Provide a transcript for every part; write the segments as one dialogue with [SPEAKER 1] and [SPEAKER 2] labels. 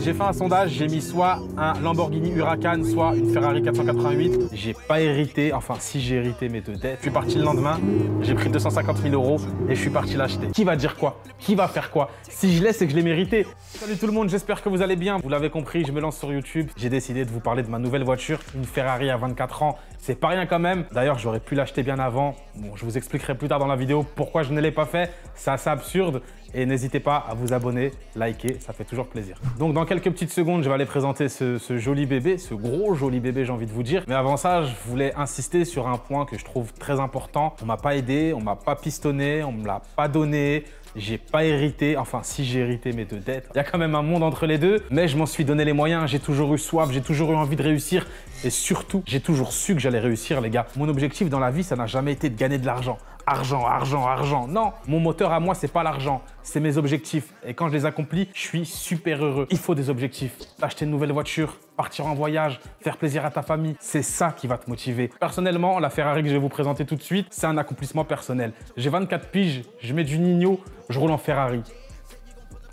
[SPEAKER 1] J'ai fait un sondage, j'ai mis soit un Lamborghini Huracan, soit une Ferrari 488. J'ai pas hérité, enfin si j'ai hérité mes deux dettes. Je suis parti le lendemain, j'ai pris 250 000 € et je suis parti l'acheter. Qui va dire quoi? Qui va faire quoi? Si je l'ai, c'est que je l'ai mérité. Salut tout le monde, j'espère que vous allez bien. Vous l'avez compris, je me lance sur YouTube. J'ai décidé de vous parler de ma nouvelle voiture, une Ferrari à 24 ans. C'est pas rien quand même. D'ailleurs, j'aurais pu l'acheter bien avant. Bon, je vous expliquerai plus tard dans la vidéo pourquoi je ne l'ai pas fait. C'est assez absurde. Et n'hésitez pas à vous abonner, liker, ça fait toujours plaisir. Donc dans quelques petites secondes, je vais aller présenter ce joli bébé, ce gros joli bébé, j'ai envie de vous dire. Mais avant ça, je voulais insister sur un point que je trouve très important. On m'a pas aidé, on m'a pas pistonné, on me l'a pas donné. J'ai pas hérité, enfin si j'ai hérité mes deux dettes. Il y a quand même un monde entre les deux, mais je m'en suis donné les moyens. J'ai toujours eu soif, j'ai toujours eu envie de réussir. Et surtout, j'ai toujours su que j'allais réussir, les gars. Mon objectif dans la vie, ça n'a jamais été de gagner de l'argent. Argent, argent, argent. Non, mon moteur à moi, c'est pas l'argent, c'est mes objectifs. Et quand je les accomplis, je suis super heureux. Il faut des objectifs. Acheter une nouvelle voiture, partir en voyage, faire plaisir à ta famille, c'est ça qui va te motiver. Personnellement, la Ferrari que je vais vous présenter tout de suite, c'est un accomplissement personnel. J'ai 24 piges, je mets du Nino, je roule en Ferrari.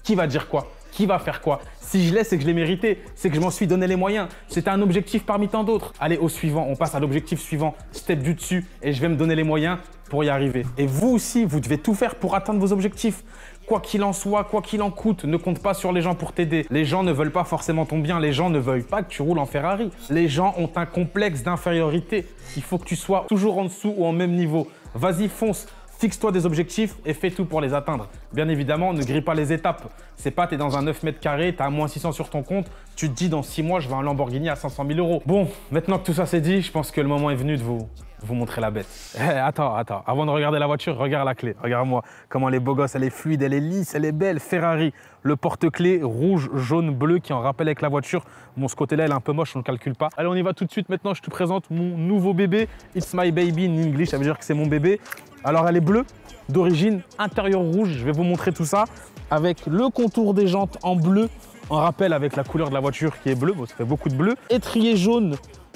[SPEAKER 1] Qui va dire quoi? Qui va faire quoi? Si je l'ai, c'est que je l'ai mérité, c'est que je m'en suis donné les moyens. C'était un objectif parmi tant d'autres. Allez, au suivant, on passe à l'objectif suivant. Step du dessus et je vais me donner les moyens pour y arriver. Et vous aussi, vous devez tout faire pour atteindre vos objectifs. Quoi qu'il en soit, quoi qu'il en coûte, ne compte pas sur les gens pour t'aider. Les gens ne veulent pas forcément ton bien, les gens ne veulent pas que tu roules en Ferrari. Les gens ont un complexe d'infériorité. Il faut que tu sois toujours en dessous ou en même niveau. Vas-y, fonce. Fixe-toi des objectifs et fais tout pour les atteindre. Bien évidemment, ne grille pas les étapes. C'est pas, t'es dans un 9 mètres carrés, t'as moins 600 sur ton compte, tu te dis dans 6 mois, je veux un Lamborghini à 500 000 €. Bon, maintenant que tout ça c'est dit, je pense que le moment est venu de vous montrer la bête. Attends. Avant de regarder la voiture, regarde la clé. Regarde-moi comment elle est beau gosse, elle est fluide, elle est lisse, elle est belle. Ferrari, le porte-clés rouge, jaune, bleu qui en rappelle avec la voiture. Bon, ce côté-là, elle est un peu moche, on ne le calcule pas. Allez, on y va tout de suite. Maintenant, je te présente mon nouveau bébé. It's my baby in English, ça veut dire que c'est mon bébé. Alors, elle est bleue d'origine, intérieur rouge. Je vais vous montrer tout ça avec le contour des jantes en bleu, en rappel avec la couleur de la voiture qui est bleue. Bon, ça fait beaucoup de bleu. Étrier jaune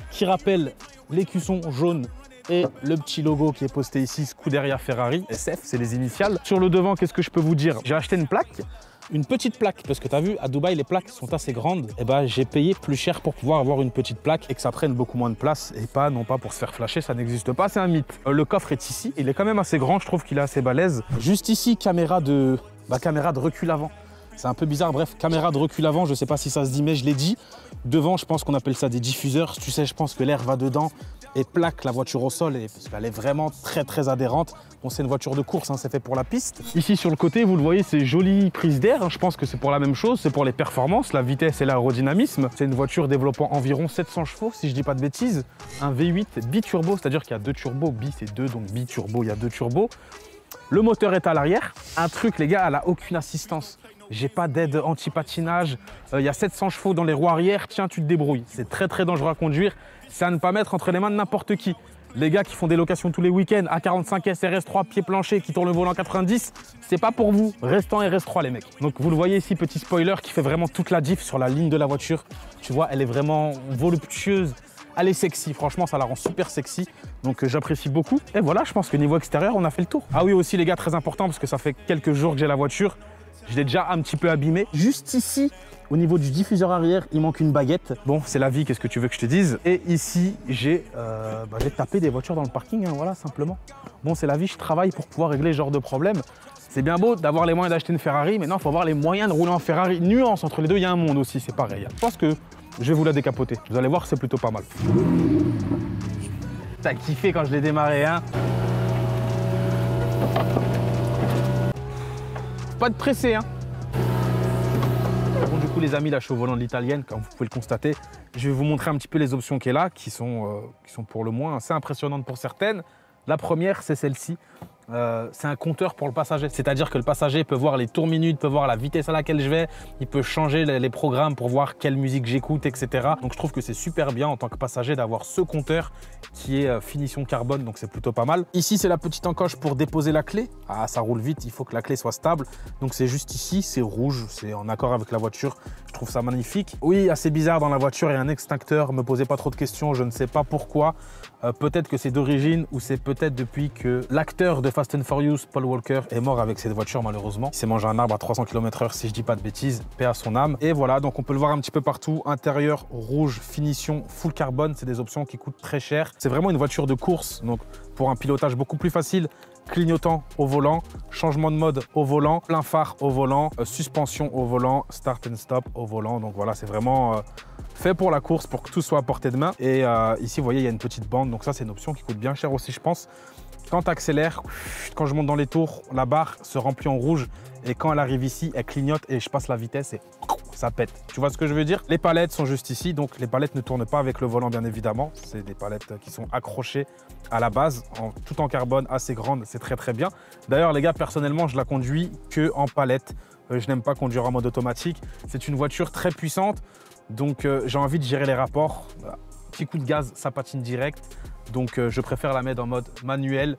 [SPEAKER 1] qui rappelle l'écusson jaune et le petit logo qui est posté ici, Scuderia Ferrari. SF, c'est les initiales. Sur le devant, qu'est-ce que je peux vous dire? J'ai acheté une plaque. Une petite plaque, parce que tu as vu, à Dubaï, les plaques sont assez grandes. Et ben, j'ai payé plus cher pour pouvoir avoir une petite plaque et que ça prenne beaucoup moins de place. Et pas, non pas pour se faire flasher, ça n'existe pas, c'est un mythe. Le coffre est ici, il est quand même assez grand, je trouve qu'il est assez balèze. Juste ici, caméra de recul avant. C'est un peu bizarre, bref, caméra de recul avant, je sais pas si ça se dit, mais je l'ai dit. Devant, je pense qu'on appelle ça des diffuseurs. Tu sais, je pense que l'air va dedans et plaque la voiture au sol, parce qu'elle est vraiment très adhérente. Bon, c'est une voiture de course, hein, c'est fait pour la piste. Ici, sur le côté, vous le voyez, c'est jolie prise d'air. Hein, je pense que c'est pour la même chose, c'est pour les performances, la vitesse et l'aérodynamisme. C'est une voiture développant environ 700 chevaux, si je dis pas de bêtises. Un V8 biturbo, c'est-à-dire qu'il y a deux turbos. Bi, c'est 2, donc biturbo, il y a 2 turbos. Le moteur est à l'arrière. Un truc, les gars, elle n'a aucune assistance. J'ai pas d'aide anti-patinage. Il y a 700 chevaux dans les roues arrière. Tiens, tu te débrouilles. C'est très dangereux à conduire. C'est à ne pas mettre entre les mains de n'importe qui. Les gars qui font des locations tous les week-ends, A45 S, RS3, pied plancher, qui tournent le volant 90, c'est pas pour vous. Reste en RS3, les mecs. Donc, vous le voyez ici, petit spoiler qui fait vraiment toute la diff sur la ligne de la voiture. Tu vois, elle est vraiment voluptueuse. Elle est sexy, franchement, ça la rend super sexy. Donc, j'apprécie beaucoup. Et voilà, je pense que niveau extérieur, on a fait le tour. Ah oui, aussi, les gars, très important, parce que ça fait quelques jours que j'ai la voiture. Je l'ai déjà un petit peu abîmé. Juste ici, au niveau du diffuseur arrière, il manque une baguette. Bon, c'est la vie, qu'est-ce que tu veux que je te dise? Et ici, j'ai tapé des voitures dans le parking, hein, voilà, simplement. Bon, c'est la vie, je travaille pour pouvoir régler ce genre de problème. C'est bien beau d'avoir les moyens d'acheter une Ferrari, mais non, il faut avoir les moyens de rouler en Ferrari. Nuance, entre les deux, il y a un monde aussi, c'est pareil. Je pense que je vais vous la décapoter. Vous allez voir, c'est plutôt pas mal. T'as kiffé quand je l'ai démarré, hein? Pas de pressé, hein. Bon, du coup, les amis, là, je suis au volant de l'italienne, comme vous pouvez le constater. Je vais vous montrer un petit peu les options qu'elle a, qui sont pour le moins assez impressionnantes pour certaines. La première, c'est celle-ci. C'est un compteur pour le passager. C'est-à-dire que le passager peut voir les tours minutes, peut voir la vitesse à laquelle je vais, il peut changer les programmes pour voir quelle musique j'écoute, etc. Donc je trouve que c'est super bien en tant que passager d'avoir ce compteur qui est finition carbone, donc c'est plutôt pas mal. Ici, c'est la petite encoche pour déposer la clé. Ah, ça roule vite, il faut que la clé soit stable. Donc c'est juste ici, c'est rouge, c'est en accord avec la voiture. Je trouve ça magnifique. Oui, assez bizarre, dans la voiture, il y a un extincteur. Me posez pas trop de questions, je ne sais pas pourquoi. Peut-être que c'est d'origine ou c'est peut-être depuis que l'acteur de Fast and Furious, Paul Walker, est mort avec cette voiture malheureusement. Il s'est mangé un arbre à 300 km/h si je dis pas de bêtises, paix à son âme. Et voilà, donc on peut le voir un petit peu partout. Intérieur rouge, finition, full carbone, c'est des options qui coûtent très cher. C'est vraiment une voiture de course, donc pour un pilotage beaucoup plus facile. Clignotant au volant, changement de mode au volant, plein phare au volant, suspension au volant, start and stop au volant. Donc voilà, c'est vraiment fait pour la course, pour que tout soit à portée de main. Et ici, vous voyez, il y a une petite bande. Donc ça, c'est une option qui coûte bien cher aussi, je pense. Quand tu accélères, quand je monte dans les tours, la barre se remplit en rouge. Et quand elle arrive ici, elle clignote et je passe la vitesse et ça pète. Tu vois ce que je veux dire? Les palettes sont juste ici. Donc les palettes ne tournent pas avec le volant, bien évidemment. C'est des palettes qui sont accrochées à la base, tout en carbone, assez grande. C'est très, très bien. D'ailleurs, les gars, personnellement, je la conduis que en palette. Je n'aime pas conduire en mode automatique. C'est une voiture très puissante. Donc, j'ai envie de gérer les rapports. Petit coup de gaz, ça patine direct. Donc, je préfère la mettre en mode manuel,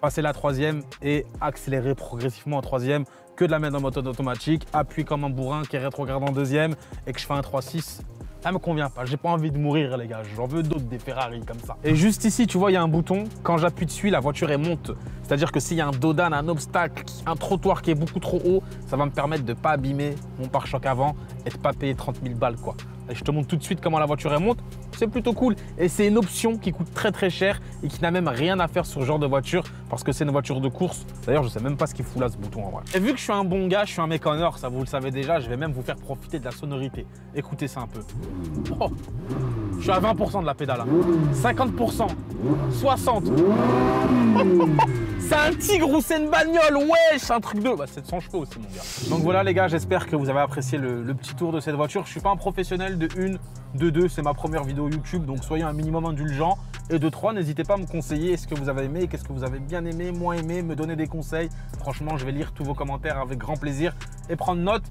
[SPEAKER 1] passer la troisième et accélérer progressivement en troisième que de la mettre en mode automatique, appuyer comme un bourrin qui rétrograde en deuxième et que je fais un 3.6. Ça me convient pas, j'ai pas envie de mourir les gars, j'en veux d'autres des Ferrari comme ça. Et juste ici, tu vois, il y a un bouton, quand j'appuie dessus, la voiture elle monte. C'est-à-dire que s'il y a un dodan, un obstacle, un trottoir qui est beaucoup trop haut, ça va me permettre de pas abîmer mon pare-choc avant et de pas payer 30 000 balles quoi. Et je te montre tout de suite comment la voiture elle monte, c'est plutôt cool. Et c'est une option qui coûte très très cher et qui n'a même rien à faire sur ce genre de voiture parce que c'est une voiture de course. D'ailleurs, je sais même pas ce qu'il fout là ce bouton en vrai. Et vu que je suis un bon gars, je suis un mec en or, ça vous le savez déjà, je vais même vous faire profiter de la sonorité. Écoutez ça un peu. Oh, je suis à 20% de la pédale. 50%, 60%. C'est un tigre ou c'est une bagnole? Ouais, c'est un truc de... Bah, c'est de 100 chevaux aussi, mon gars. Donc voilà, les gars, j'espère que vous avez apprécié le petit tour de cette voiture. Je suis pas un professionnel de 1, de 2, c'est ma première vidéo YouTube, donc soyez un minimum indulgent. Et de 3, n'hésitez pas à me conseiller ce que vous avez aimé, qu'est-ce que vous avez bien aimé, moins aimé, me donner des conseils. Franchement, je vais lire tous vos commentaires avec grand plaisir et prendre note.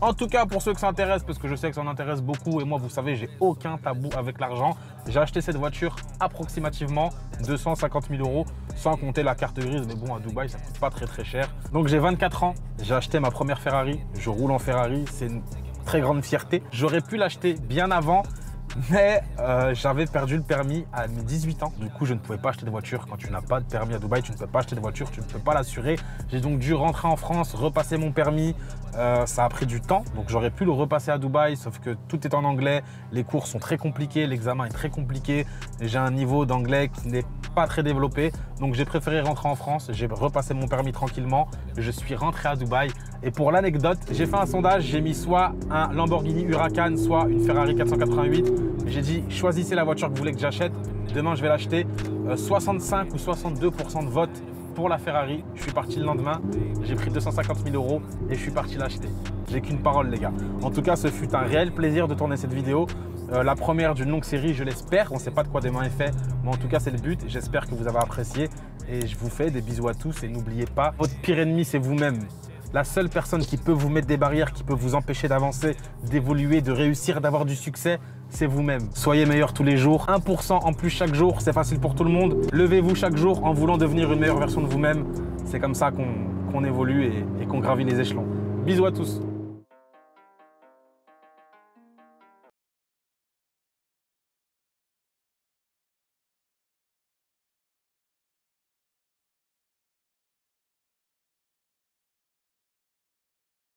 [SPEAKER 1] En tout cas, pour ceux que ça intéresse, parce que je sais que ça en intéresse beaucoup, et moi, vous savez, j'ai aucun tabou avec l'argent. J'ai acheté cette voiture approximativement 250 000 €, sans compter la carte grise. Mais bon, à Dubaï, ça coûte pas très très cher. Donc, j'ai 24 ans, j'ai acheté ma première Ferrari. Je roule en Ferrari, c'est une très grande fierté. J'aurais pu l'acheter bien avant, mais j'avais perdu le permis à mes 18 ans. Du coup, je ne pouvais pas acheter de voiture. Quand tu n'as pas de permis à Dubaï, tu ne peux pas acheter de voiture, tu ne peux pas l'assurer. J'ai donc dû rentrer en France, repasser mon permis. Ça a pris du temps, donc j'aurais pu le repasser à Dubaï, sauf que tout est en anglais. Les cours sont très compliqués, l'examen est très compliqué. J'ai un niveau d'anglais qui n'est pas très développé, donc j'ai préféré rentrer en France. J'ai repassé mon permis tranquillement. Je suis rentré à Dubaï. Et pour l'anecdote, j'ai fait un sondage. J'ai mis soit un Lamborghini Huracan, soit une Ferrari 488. J'ai dit, choisissez la voiture que vous voulez que j'achète. Demain, je vais l'acheter. 65 ou 62% de vote pour la Ferrari. Je suis parti le lendemain. J'ai pris 250 000 € et je suis parti l'acheter. J'ai qu'une parole, les gars. En tout cas, ce fut un réel plaisir de tourner cette vidéo. La première d'une longue série, je l'espère. On ne sait pas de quoi demain est fait, mais en tout cas, c'est le but. J'espère que vous avez apprécié et je vous fais des bisous à tous. Et n'oubliez pas, votre pire ennemi, c'est vous-même. La seule personne qui peut vous mettre des barrières, qui peut vous empêcher d'avancer, d'évoluer, de réussir, d'avoir du succès, c'est vous-même. Soyez meilleur tous les jours. 1% en plus chaque jour, c'est facile pour tout le monde. Levez-vous chaque jour en voulant devenir une meilleure version de vous-même. C'est comme ça qu'on évolue et qu'on gravit les échelons. Bisous à tous.